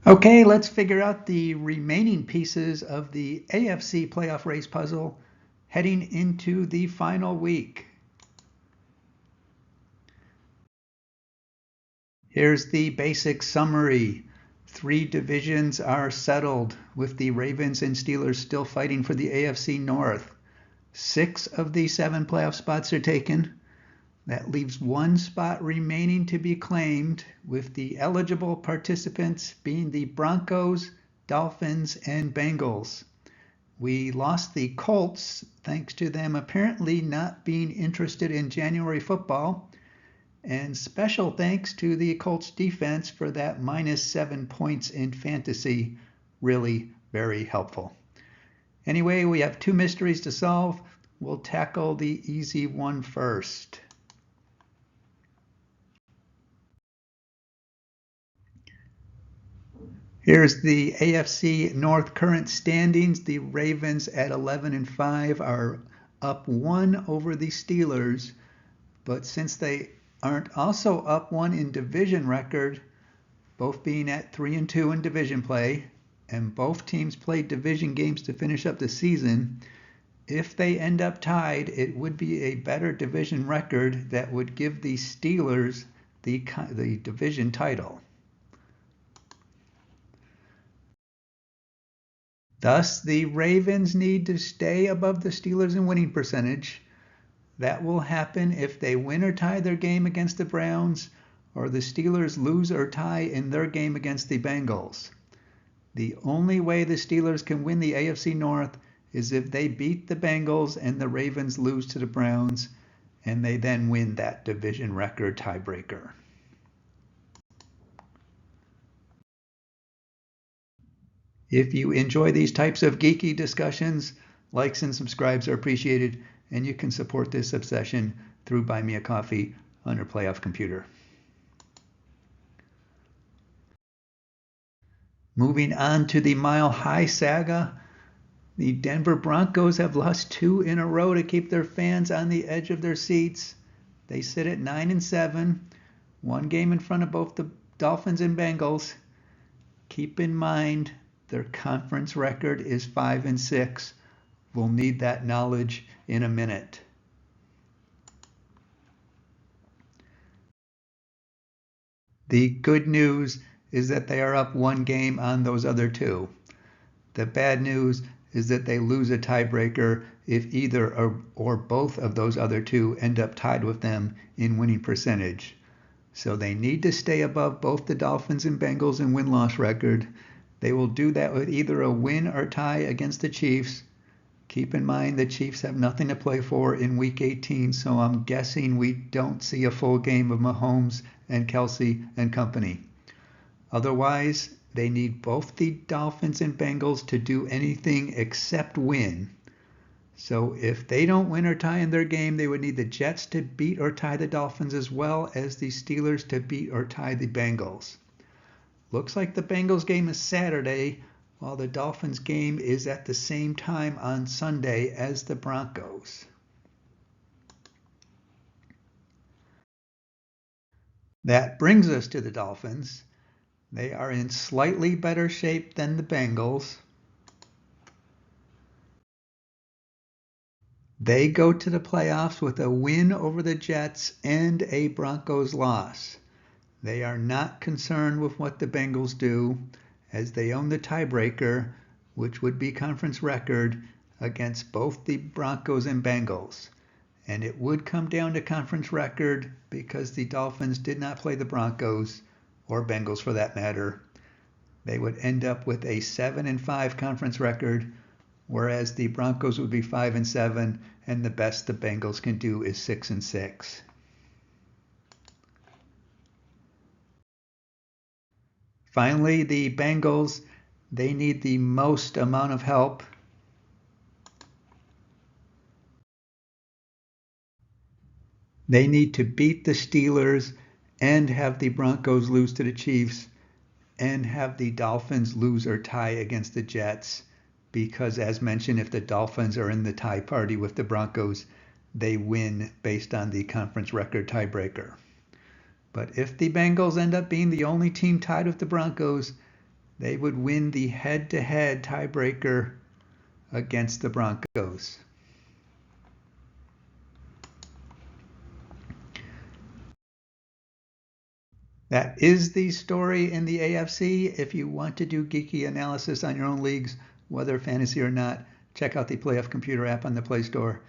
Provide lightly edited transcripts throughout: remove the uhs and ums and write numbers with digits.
Okay, let's figure out the remaining pieces of the AFC playoff race puzzle heading into the final week. Here's the basic summary. 3 divisions are settled, with the Ravens and Steelers still fighting for the AFC North. 6 of the 7 playoff spots are taken. That leaves 1 spot remaining to be claimed, with the eligible participants being the Broncos, Dolphins, and Bengals. We lost the Colts thanks to them apparently not being interested in January football, and special thanks to the Colts defense for that -7 points in fantasy. Really very helpful. Anyway, we have 2 mysteries to solve. We'll tackle the easy one first. Here's the AFC North current standings. The Ravens at 11-5 are up 1 over the Steelers, but since they aren't also up 1 in division record, both being at 3-2 in division play, and both teams played division games to finish up the season, if they end up tied, it would be a better division record that would give the Steelers the division title. Thus, the Ravens need to stay above the Steelers in winning percentage. That will happen if they win or tie their game against the Browns, or the Steelers lose or tie in their game against the Bengals. The only way the Steelers can win the AFC North is if they beat the Bengals and the Ravens lose to the Browns, and they then win that division record tiebreaker. If you enjoy these types of geeky discussions, likes and subscribes are appreciated, and you can support this obsession through Buy Me a Coffee under Playoff Computer. Moving on to the Mile High saga, the Denver Broncos have lost 2 in a row to keep their fans on the edge of their seats. They sit at 9-7, 1 game in front of both the Dolphins and Bengals. Keep in mind, their conference record is 5-6. We'll need that knowledge in a minute. The good news is that they are up 1 game on those other 2. The bad news is that they lose a tiebreaker if either or both of those other 2 end up tied with them in winning percentage. So they need to stay above both the Dolphins and Bengals in win-loss record. They will do that with either a win or tie against the Chiefs. Keep in mind the Chiefs have nothing to play for in Week 18, so I'm guessing we don't see a full game of Mahomes and Kelsey and company. Otherwise, they need both the Dolphins and Bengals to do anything except win. So if they don't win or tie in their game, they would need the Jets to beat or tie the Dolphins as well as the Steelers to beat or tie the Bengals. Looks like the Bengals game is Saturday, while the Dolphins game is at the same time on Sunday as the Broncos. That brings us to the Dolphins. They are in slightly better shape than the Bengals. They go to the playoffs with a win over the Jets and a Broncos loss. They are not concerned with what the Bengals do, as they own the tiebreaker, which would be conference record, against both the Broncos and Bengals. And it would come down to conference record because the Dolphins did not play the Broncos, or Bengals for that matter. They would end up with a 7-5 conference record, whereas the Broncos would be 5-7, and the best the Bengals can do is 6-6. Finally, the Bengals, they need the most amount of help. They need to beat the Steelers and have the Broncos lose to the Chiefs and have the Dolphins lose or tie against the Jets, because as mentioned, if the Dolphins are in the tie party with the Broncos, they win based on the conference record tiebreaker. But if the Bengals end up being the only team tied with the Broncos, They would win the head-to-head tiebreaker against the Broncos. That is the story in the AFC. If you want to do geeky analysis on your own leagues, whether fantasy or not, check out the Playoff Computer app on the Play Store.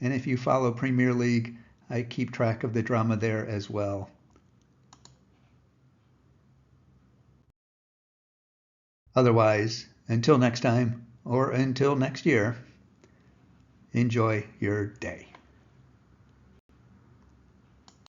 And if you follow Premier League, I keep track of the drama there as well. Otherwise, until next time, or until next year, enjoy your day.